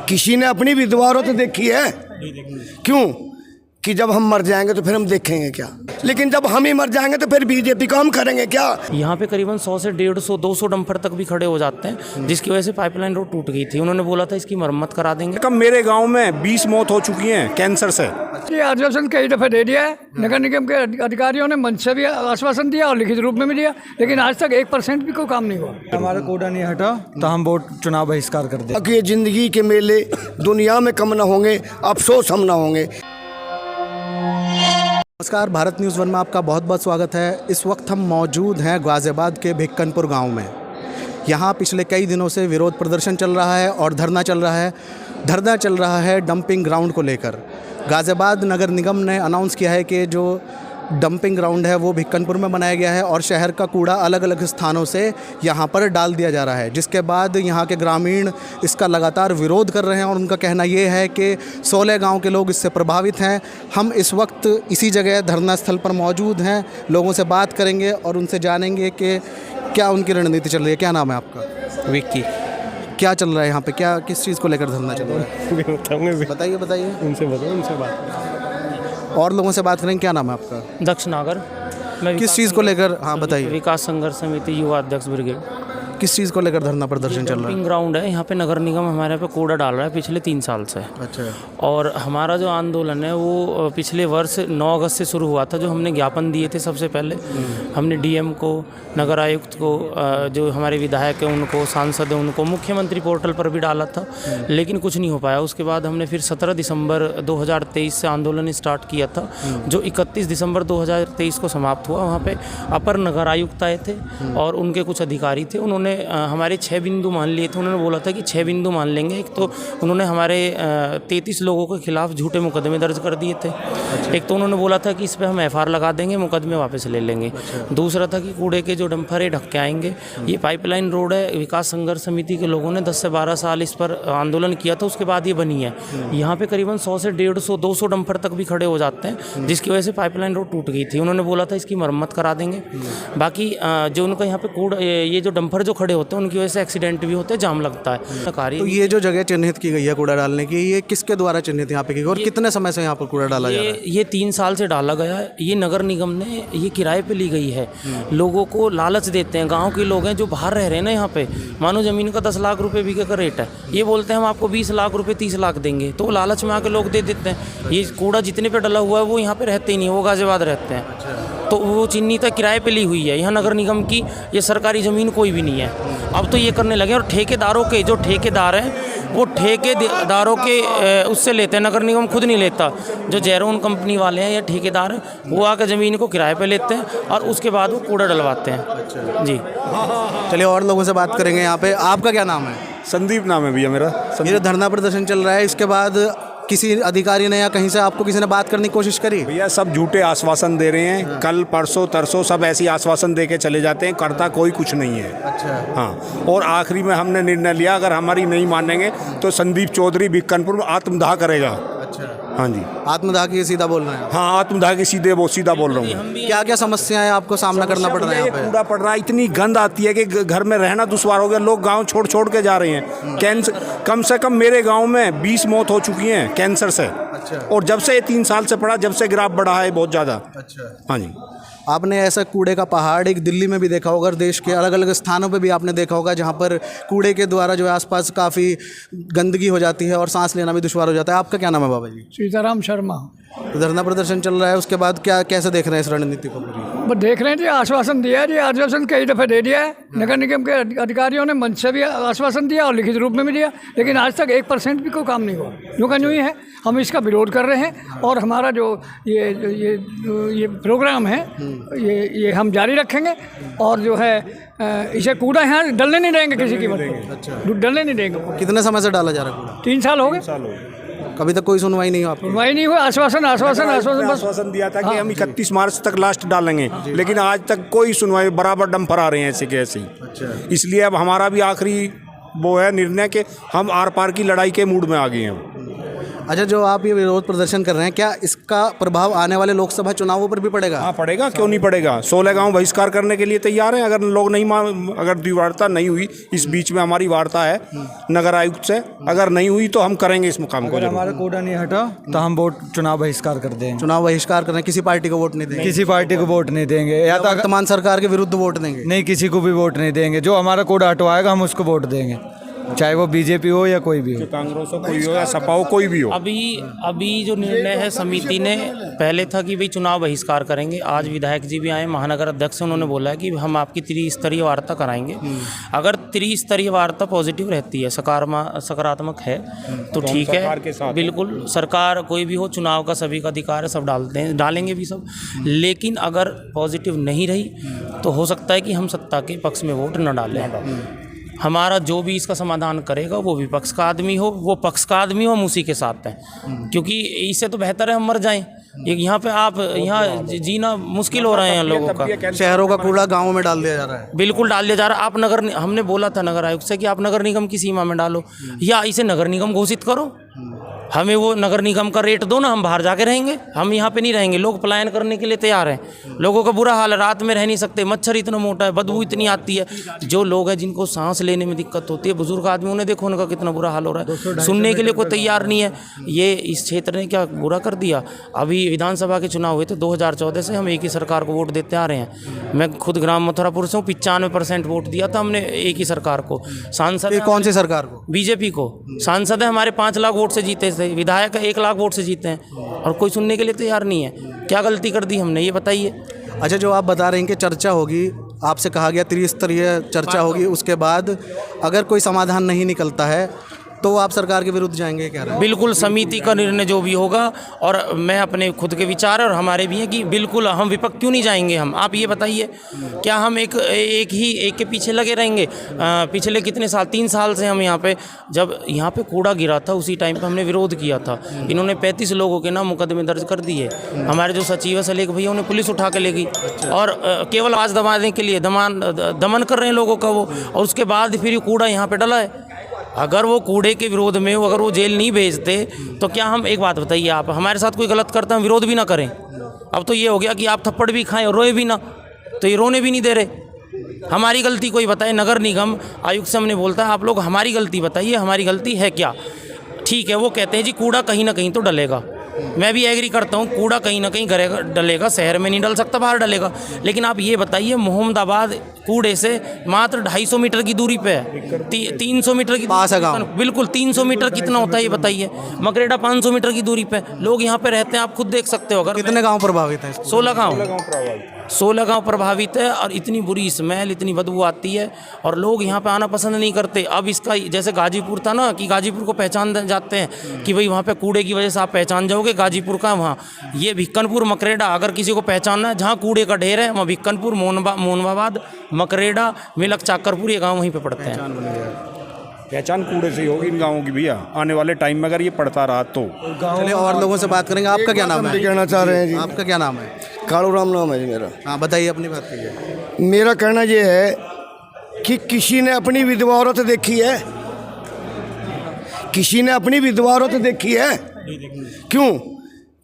किसी ने अपनी विधवा तो देखी है? क्यों कि जब हम मर जाएंगे तो फिर हम देखेंगे क्या, लेकिन जब हम ही मर जाएंगे तो फिर बीजेपी काम करेंगे क्या? यहाँ पे करीबन 100 से 150 200 डंपर तक भी खड़े हो जाते हैं, जिसकी वजह से पाइपलाइन रोड टूट गई थी। उन्होंने बोला था इसकी मरम्मत करा देंगे। कम मेरे गांव में 20 मौत हो चुकी हैं कैंसर से। ये आश्वासन कई दफ़े दे दिया है, नगर निगम के अधिकारियों ने मंच से भी आश्वासन दिया और लिखित रूप में भी दिया, लेकिन आज तक 1% भी कोई काम नहीं हुआ। हमारा कूड़ा नहीं हटा तो हम वोट चुनाव बहिष्कार कर दें। ये जिंदगी के मेले दुनिया में कम ना होंगे, अफसोस हम ना होंगे। नमस्कार, भारत न्यूज़ 1 में आपका बहुत बहुत स्वागत है। इस वक्त हम मौजूद हैं गाज़ियाबाद के भिक्कनपुर गांव में। यहाँ पिछले कई दिनों से विरोध प्रदर्शन चल रहा है और धरना चल रहा है डंपिंग ग्राउंड को लेकर। गाज़ियाबाद नगर निगम ने अनाउंस किया है कि जो डंपिंग ग्राउंड है वो भिक्कनपुर में बनाया गया है और शहर का कूड़ा अलग अलग स्थानों से यहाँ पर डाल दिया जा रहा है, जिसके बाद यहाँ के ग्रामीण इसका लगातार विरोध कर रहे हैं और उनका कहना ये है कि 16 गांव के लोग इससे प्रभावित हैं। हम इस वक्त इसी जगह धरना स्थल पर मौजूद हैं, लोगों से बात करेंगे और उनसे जानेंगे कि क्या उनकी रणनीति चल रही है। क्या नाम है आपका? विक्की। क्या चल रहा है यहाँ पर, क्या किस चीज़ को लेकर धरना चल रहा है? बताइए। उनसे बात और लोगों से बात करेंगे। क्या नाम है आपका? दक्ष नागर। किस चीज़ को लेकर? हाँ बताइए। विकास संघर्ष समिति युवा अध्यक्ष ब्रिगेड। किस चीज़ को लेकर धरना प्रदर्शन चल रहा है? डंपिंग ग्राउंड है, यहाँ पे नगर निगम हमारे पे कूड़ा डाल रहा है पिछले 3 साल से। अच्छा। और हमारा जो आंदोलन है वो पिछले वर्ष 9 अगस्त से शुरू हुआ था। जो हमने ज्ञापन दिए थे सबसे पहले, हमने डीएम को, नगर आयुक्त को, जो हमारे विधायक हैं उनको, सांसद हैं उनको, मुख्यमंत्री पोर्टल पर भी डाला था, लेकिन कुछ नहीं हो पाया। उसके बाद हमने फिर 17 दिसंबर 2023 से आंदोलन स्टार्ट किया था, जो 31 दिसंबर 2023 को समाप्त हुआ। वहाँ पे अपर नगर आयुक्त आए थे और उनके कुछ अधिकारी थे। उन्होंने हमारे 6 बिंदु मान लिए थे। उन्होंने बोला था कि 6 बिंदु मान लेंगे। एक तो उन्होंने हमारे 33 लोगों के खिलाफ झूठे मुकदमे दर्ज कर दिए थे। एक तो उन्होंने बोला था कि इस पर हम FR लगा देंगे, मुकदमे वापस ले लेंगे। दूसरा था कि कूड़े के जो डंपर है ढक के आएंगे। ये पाइपलाइन रोड है, विकास संघर्ष समिति के लोगों ने 10 से 12 साल इस पर आंदोलन किया था, उसके बाद ये बनी है। यहाँ पे करीबन 100 से 150 200 डंपर तक भी खड़े हो जाते हैं, जिसकी वजह से पाइपलाइन रोड टूट गई थी। उन्होंने बोला था इसकी मरम्मत करा देंगे। बाकी जो उनका यहाँ पे कूड़ा, ये जो डंपर जो खड़े होते हैं उनकी वजह से एक्सीडेंट भी होते हैं, जाम लगता है। तो ये जो जगह चिन्हित की गई है कूड़ा डालने की, ये किसके द्वारा चिन्हित यहाँ पे की गई और कितने समय से यहाँ पर कूड़ा डाला जा रहा है? ये 3 साल से डाला गया है। ये नगर निगम ने ये किराए पे ली गई है। लोगों को लालच देते हैं। गांव के लोग हैं जो बाहर रह रहे हैं ना, यहाँ पे मानो ज़मीन का 10 लाख रुपए बीघे का रेट है, ये बोलते हैं हम आपको 20 लाख रुपए 30 लाख देंगे, तो लालच में आके लोग दे देते हैं। ये कूड़ा जितने पे डला हुआ है वो यहाँ पे रहते ही नहीं, वो गाज़ियाबाद रहते हैं। तो वो चिन्नी तक किराए पे ली हुई है। यहाँ नगर निगम की ये सरकारी ज़मीन कोई भी नहीं है। अब तो ये करने लगे और ठेकेदारों के जो ठेकेदार हैं वो ठेकेदारों के उससे लेते हैं, नगर निगम खुद नहीं लेता। जो जैरोन कंपनी वाले हैं या ठेकेदार हैं वो आकर ज़मीन को किराए पे लेते हैं और उसके बाद वो कूड़ा डलवाते हैं। जी चलिए और लोगों से बात करेंगे। यहाँ पे आपका क्या नाम है? संदीप नाम है भैया मेरा। ये जो धरना प्रदर्शन चल रहा है, इसके बाद किसी अधिकारी ने या कहीं से आपको किसी ने बात करने की कोशिश करी? भैया सब झूठे आश्वासन दे रहे हैं। कल परसों तरसों सब ऐसी आश्वासन दे के चले जाते हैं, करता कोई कुछ नहीं है। अच्छा। हाँ, और आखिरी में हमने निर्णय लिया अगर हमारी नहीं मानेंगे तो संदीप चौधरी भिक्कनपुर में आत्मदाह करेगा। अच्छा। हाँ जी, आत्मदाह की सीधा बोल रहे हैं? हाँ, आत्मदाह की सीधा बोल रहा हूँ। क्या क्या समस्याएं आपको सामना करना पड़ रहा है यहाँ पे? कूड़ा पड़ रहा है, इतनी गंद आती है कि घर में रहना दुश्वार हो गया। लोग गांव छोड़ के जा रहे हैं। कैंसर, कम से कम मेरे गांव में 20 मौत हो चुकी हैं कैंसर से। अच्छा। और जब से 3 साल से पड़ा, जब से ग्राफ बढ़ा है बहुत ज़्यादा। अच्छा। हाँ जी। आपने ऐसा कूड़े का पहाड़ एक दिल्ली में भी देखा होगा और देश के अलग अलग स्थानों पे भी आपने देखा होगा, जहाँ पर कूड़े के द्वारा जो है आसपास काफ़ी गंदगी हो जाती है और सांस लेना भी दुश्वार हो जाता है। आपका क्या नाम है बाबा जी? सीताराम शर्मा। तो धरना प्रदर्शन चल रहा है, उसके बाद क्या कैसे देख रहे हैं इस रणनीति को? बस देख रहे हैं जी, आश्वासन दिया है जी, आश्वासन कई दफ़े दे दिया है। नगर निगम के अधिकारियों ने मंच से भी आश्वासन दिया और लिखित रूप में भी दिया, लेकिन आज तक 1% भी कोई काम नहीं हुआ। यूँ का यूँ ही है। हम इसका विरोध कर रहे हैं और हमारा जो ये प्रोग्राम है ये हम जारी रखेंगे और जो है इसे कूड़ा यहाँ डलने नहीं देंगे, किसी की मदद। अच्छा। डलने नहीं देंगे। कितने समय से डाला जा रहा है कूड़ा? 3 साल हो गए। कभी तक कोई सुनवाई नहीं हुआ आपकी? सुनवाई नहीं हुआ। आश्वासन बस आश्वासन दिया था कि हम 31 मार्च तक लास्ट डालेंगे, लेकिन आज तक कोई सुनवाई। बराबर डंपर आ रहे हैं ऐसे के ऐसे ही। अच्छा। इसलिए अब हमारा भी आखिरी वो है निर्णय कि हम आर पार की लड़ाई के मूड में आ गए हैं। अच्छा, जो आप ये विरोध प्रदर्शन कर रहे हैं, क्या इसका प्रभाव आने वाले लोकसभा चुनावों पर भी पड़ेगा? हाँ पड़ेगा, क्यों नहीं पड़ेगा। 16 गांव बहिष्कार करने के लिए तैयार हैं। अगर लोग नहीं अगर द्विवार्ता नहीं हुई, इस बीच में हमारी वार्ता है नगर आयुक्त से, अगर नहीं हुई तो हम करेंगे इस मुकाम को। अगर हमारा कोटा नहीं हटा तो हम वोट चुनाव बहिष्कार कर देंगे। चुनाव बहिष्कार करना, किसी पार्टी को वोट नहीं देंगे? किसी पार्टी को वोट नहीं देंगे, या तो वर्तमान सरकार के विरुद्ध वोट देंगे? नहीं, किसी को भी वोट नहीं देंगे। जो हमारा कोटा हटवाएगा हम उसको वोट देंगे, चाहे वो बीजेपी हो या कोई भी हो, कांग्रेस हो, कोई हो या सपा हो, कोई भी हो। अभी जो निर्णय है समिति ने, पहले था कि भाई चुनाव बहिष्कार करेंगे। आज विधायक जी भी आए, महानगर अध्यक्ष, उन्होंने बोला है कि हम आपकी त्रिस्तरीय वार्ता कराएंगे। अगर त्रिस्तरीय वार्ता पॉजिटिव रहती है, सकारात्मक है तो ठीक है, बिल्कुल सरकार कोई भी हो, चुनाव का सभी का अधिकार है, सब डालेंगे भी सब। लेकिन अगर पॉजिटिव नहीं रही तो हो सकता है कि हम सत्ता के पक्ष में वोट न डालें। हमारा जो भी इसका समाधान करेगा वो विपक्ष का आदमी हो, वो पक्ष का आदमी हो, हम उसी के साथ हैं। क्योंकि इससे तो बेहतर है हम मर जाएं। यहाँ पे आप यहाँ जीना मुश्किल हो रहे हैं लोगों का। शहरों का कूड़ा गाँवों में डाल दिया जा रहा है। बिल्कुल डाल दिया जा रहा है। आप हमने बोला था नगर आयुक्त से कि आप नगर निगम की सीमा में डालो या इसे नगर निगम घोषित करो, हमें वो नगर निगम का रेट दो ना, हम बाहर जाके रहेंगे, हम यहाँ पे नहीं रहेंगे। लोग पलायन करने के लिए तैयार हैं, लोगों का बुरा हाल है, रात में रह नहीं सकते, मच्छर इतना मोटा है, बदबू इतनी आती है। जो लोग हैं जिनको सांस लेने में दिक्कत होती है, बुजुर्ग आदमी, उन्हें देखो उनका कितना बुरा हाल हो रहा है, सुनने के लिए कोई तैयार नहीं है। ये इस क्षेत्र ने क्या बुरा कर दिया। अभी विधानसभा के चुनाव हुए थे 2014 से हम एक ही सरकार को वोट देते आ रहे हैं। मैं खुद ग्राम मथुरापुर से हूँ, 95% वोट दिया था हमने एक ही सरकार को। सांसद कौन सी सरकार को? बीजेपी को। सांसद है हमारे 5 लाख वोट से जीते थे, विधायक 1 लाख वोट से जीते हैं, और कोई सुनने के लिए तैयार नहीं है। क्या गलती कर दी हमने, ये बताइए। अच्छा, जो आप बता रहे हैं कि चर्चा होगी, आपसे कहा गया त्रिस्तरीय चर्चा होगी, उसके बाद अगर कोई समाधान नहीं निकलता है तो आप सरकार के विरुद्ध जाएंगे, क्या? बिल्कुल, समिति का निर्णय जो भी होगा, और मैं अपने खुद के विचार और हमारे भी हैं कि बिल्कुल हम विपक्ष क्यों नहीं जाएंगे हम। आप ये बताइए, क्या हम एक के पीछे लगे रहेंगे? पिछले कितने साल, 3 साल से हम यहाँ पे, जब यहाँ पे कूड़ा गिरा था उसी टाइम पे हमने विरोध किया था। इन्होंने 35 लोगों के नाम मुकदमे दर्ज कर दिए। हमारे जो सचिव है सलेख भैया, उन्हें पुलिस उठा के ले गई, और केवल आवाज़ दबाने के लिए दमन कर रहे हैं लोगों का वो, और उसके बाद फिर ये कूड़ा यहाँ पे डला है। अगर वो कूड़े के विरोध में अगर वो जेल नहीं भेजते तो क्या हम, एक बात बताइए, आप हमारे साथ कोई गलत करते हैं विरोध भी ना करें? अब तो ये हो गया कि आप थप्पड़ भी खाएं और रोए भी ना, तो ये रोने भी नहीं दे रहे। हमारी गलती कोई बताए, नगर निगम आयुक्त से हमने बोलता है आप लोग हमारी गलती बताइए, हमारी गलती है क्या? ठीक है, वो कहते हैं जी कूड़ा कहीं ना कहीं तो डलेगा, मैं भी एग्री करता हूँ, कूड़ा कहीं ना कहीं डलेगा, शहर में नहीं डल सकता, बाहर डलेगा। लेकिन आप ये बताइए, मोहम्मदाबाद कूड़े से मात्र 250 मीटर की दूरी पे है, 300 मीटर की पास है गाँव। बिल्कुल 300 मीटर कितना होता है ये बताइए। मकरेड़ा 500 मीटर की दूरी पे लोग यहाँ पे रहते हैं, आप खुद देख सकते हो। अगर कितने गाँव प्रभावित हैं? 16 गाँव प्रभावित है, और इतनी बुरी स्मेल, इतनी बदबू आती है, और लोग यहाँ पे आना पसंद नहीं करते। अब इसका जैसे गाजीपुर था ना, कि गाजीपुर को पहचान जाते हैं कि भाई वहाँ पे कूड़े की वजह से आप पहचान जाओगे गाजीपुर का। वहाँ ये भिक्कनपुर, मकरेड़ा, अगर किसी को पहचानना है जहाँ कूड़े का ढेर है, वहाँ भिक्कनपुर, मोहनबाबाद, मकरेड़ा, मिलक, चाकरपुर, ये गाँव वहीं पे पड़ते हैं। पहचान कूड़े से ही होगी इन गाँवों की भैया, आने वाले टाइम में अगर ये पड़ता रहा तो। चलिए और लोगों से बात करेंगे। आपका क्या नाम है? कहना चाह रहे हैं जी, आपका क्या नाम है? कालू राम नाम है जी मेरा। हाँ, बताइए, अपनी बात कीजिए। मेरा कहना ये है कि किसी ने अपनी विधवा औरत देखी है? किसी ने अपनी विधवा औरत देखी है? क्यों?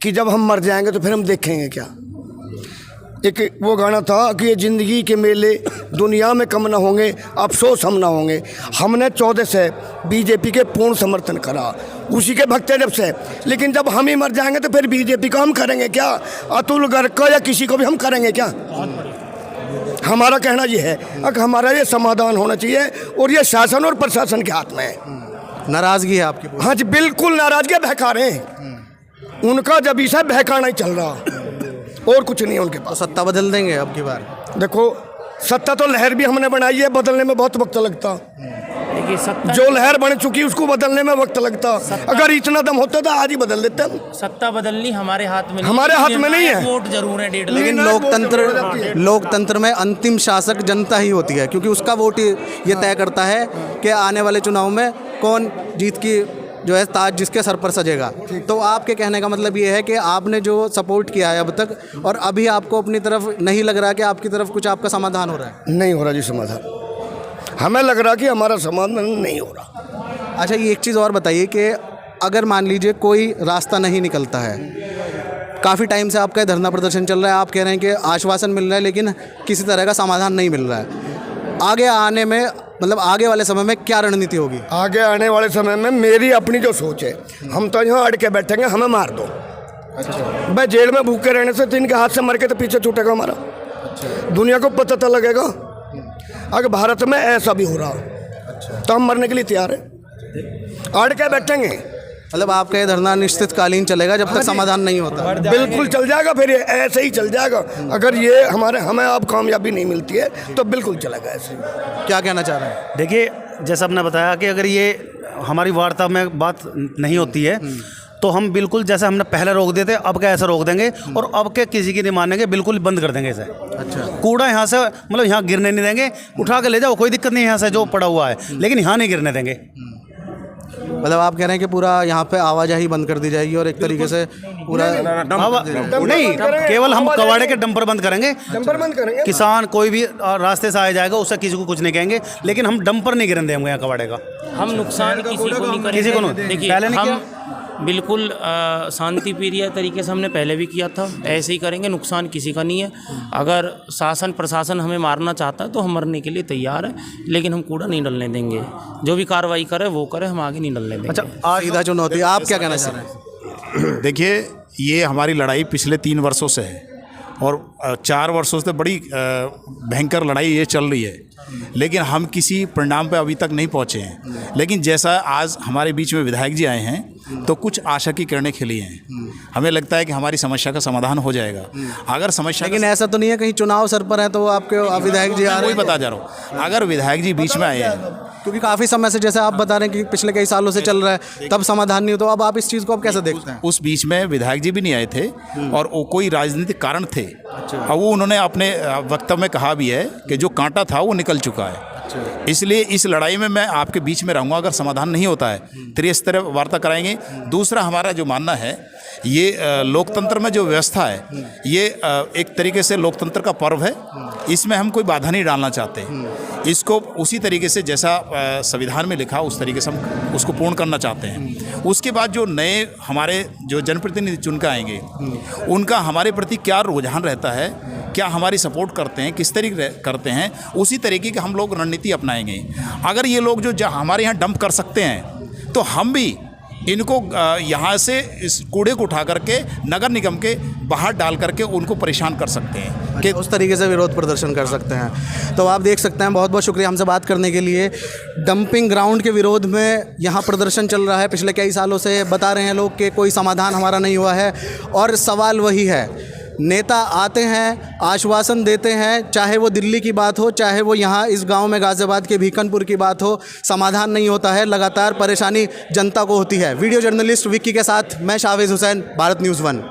कि जब हम मर जाएंगे तो फिर हम देखेंगे क्या? एक वो गाना था कि ये ज़िंदगी के मेले दुनिया में कम ना होंगे, अफसोस हम ना होंगे। हमने 14 से बीजेपी के पूर्ण समर्थन करा, उसी के भक्त जब से। लेकिन जब हम ही मर जाएंगे तो फिर बीजेपी को हम करेंगे क्या? अतुल गर्ग को या किसी को भी हम करेंगे क्या? हमारा कहना ये है, अगर हमारा ये समाधान होना चाहिए, और ये शासन और प्रशासन के हाथ में है। नाराज़गी है आपकी? हाँ जी, बिल्कुल नाराज़गी बहका रहे हैं। उनका जब इसे बहकाना ही चल रहा, और कुछ नहीं है उनके पास। तो सत्ता बदल देंगे अब की बार? देखो, सत्ता तो लहर भी हमने बनाई है, बदलने में बहुत वक्त लगता। देखिए, सत्ता जो लहर बन चुकी उसको बदलने में वक्त लगता। अगर इतना दम होता तो आज ही बदल देते हम। सत्ता बदलनी हमारे हाथ में हमारे हाथ में नहीं है। वोट जरूर है 1.5 लाख। लेकिन लोकतंत्र में अंतिम शासक जनता ही होती है, क्योंकि उसका वोट ये तय करता है कि आने वाले चुनाव में कौन जीत की जो है ताज जिसके सर पर सजेगा। तो आपके कहने का मतलब ये है कि आपने जो सपोर्ट किया है अब तक, और अभी आपको अपनी तरफ नहीं लग रहा कि आपकी तरफ कुछ आपका समाधान हो रहा है? नहीं हो रहा जी समाधान। हमें लग रहा कि हमारा समाधान नहीं हो रहा। अच्छा, ये एक चीज़ और बताइए कि अगर मान लीजिए कोई रास्ता नहीं निकलता है, काफ़ी टाइम से आपका धरना प्रदर्शन चल रहा है, आप कह रहे हैं कि आश्वासन मिल रहा है लेकिन किसी तरह का समाधान नहीं मिल रहा है, आगे आने में मतलब आगे वाले समय में क्या रणनीति होगी? आगे आने वाले समय में मेरी अपनी जो सोच है, हम तो यहाँ अड़ के बैठेंगे, हमें मार दो। भाई जेल में भूखे रहने से तो इनके हाथ से मर के तो पीछे छूटेगा हमारा। दुनिया को पता तो लगेगा। अगर भारत में ऐसा भी हो रहा हो तो हम मरने के लिए तैयार हैं, अड़ के बैठेंगे। मतलब आपका ये धरना निश्चितकालीन चलेगा जब तक समाधान नहीं होता? बिल्कुल चल जाएगा, फिर ये ऐसे ही चल जाएगा। अगर ये हमें अब कामयाबी नहीं मिलती है तो बिल्कुल चलेगा ऐसे। क्या कहना चाह रहे हैं? देखिए, जैसा आपने बताया कि अगर ये हमारी वार्ता में बात नहीं होती है तो हम बिल्कुल जैसे हमने पहले रोक दिए थे, अब का ऐसा रोक देंगे और अब के किसी की नहीं मानेंगे, बिल्कुल बंद कर देंगे इसे। अच्छा, कूड़ा यहाँ से मतलब यहाँ गिरने नहीं देंगे, उठा के ले जाओ, कोई दिक्कत नहीं है यहाँ से जो पड़ा हुआ है, लेकिन यहाँ नहीं गिरने देंगे। मतलब आप कह रहे हैं कि पूरा यहाँ पे आवाजाही बंद कर दी जाएगी और एक तरीके से पूरा नहीं, केवल हम कबाड़े के डंपर बंद करेंगे, डंपर बंद करेंगे। किसान कोई भी रास्ते से आ जाएगा उससे किसी को कुछ नहीं कहेंगे, लेकिन हम डंपर नहीं गिरने देंगे यहाँ कबाड़े का। हम नुकसान किसी को नहीं करेंगे। किसी को नहीं। देखिए, पहले नहीं हम बिल्कुल शांति प्रिय तरीके से हमने पहले भी किया था, ऐसे ही करेंगे, नुकसान किसी का नहीं है। अगर शासन प्रशासन हमें मारना चाहता है तो हम मरने के लिए तैयार है, लेकिन हम कूड़ा नहीं डलने देंगे। जो भी कार्रवाई करे वो करे, हम आगे नहीं डलने देंगे। अच्छा, सीधा चुनौती, आप क्या कहना चाह रहे हैं? देखिए, ये हमारी लड़ाई पिछले 3 वर्षों से है और 4 वर्षों से बड़ी भयंकर लड़ाई ये चल रही है, लेकिन हम किसी परिणाम पे अभी तक नहीं पहुँचे हैं। लेकिन जैसा आज हमारे बीच में विधायक जी आए हैं तो कुछ आशा की किरणें खिली हैं। हमें लगता है कि हमारी समस्या का समाधान हो जाएगा। अगर समस्या, लेकिन ऐसा तो नहीं है कहीं चुनाव सर पर है तो आपके विधायक जी आ रहे वही हैं? बता जा रहा हूँ, अगर विधायक जी बीच में आए हैं, क्योंकि काफ़ी समय से जैसे आप बता रहे हैं कि पिछले कई सालों से चल रहा है, तब समाधान नहीं हो, तो अब आप इस चीज़ को आप कैसे देखते हैं? उस बीच में विधायक जी भी नहीं आए थे और वो कोई राजनीतिक कारण थे और वो उन्होंने अपने वक्तव्य में कहा भी है कि जो कांटा था वो निकल चुका है। इसलिए इस लड़ाई में मैं आपके बीच में रहूँगा। अगर समाधान नहीं होता है त्रिस्तरीय वार्ता कराएंगे। दूसरा, हमारा जो मानना है, ये लोकतंत्र में जो व्यवस्था है, ये एक तरीके से लोकतंत्र का पर्व है, इसमें हम कोई बाधा नहीं डालना चाहते। इसको उसी तरीके से जैसा संविधान में लिखा उस तरीके से हम उसको पूर्ण करना चाहते हैं। उसके बाद जो नए हमारे जो जनप्रतिनिधि चुनकर आएंगे, उनका हमारे प्रति क्या रुझान रहता है, क्या हमारी सपोर्ट करते हैं, किस तरीके करते हैं, उसी तरीके की हम लोग रणनीति अपनाएंगे। अगर ये लोग जो हमारे यहाँ डंप कर सकते हैं तो हम भी इनको यहाँ से इस कूड़े को उठा करके नगर निगम के बाहर डाल करके उनको परेशान कर सकते हैं कि उस तरीके से विरोध प्रदर्शन कर सकते हैं। तो आप देख सकते हैं, बहुत बहुत शुक्रिया हमसे बात करने के लिए। डंपिंग ग्राउंड के विरोध में यहाँ प्रदर्शन चल रहा है पिछले कई सालों से। बता रहे हैं लोग कि कोई समाधान हमारा नहीं हुआ है और सवाल वही है, नेता आते हैं, आश्वासन देते हैं, चाहे वो दिल्ली की बात हो, चाहे वो यहाँ इस गांव में गाज़ियाबाद के भीकनपुर की बात हो, समाधान नहीं होता है। लगातार परेशानी जनता को होती है। वीडियो जर्नलिस्ट विक्की के साथ मैं शावेज़ हुसैन, भारत न्यूज़ 1।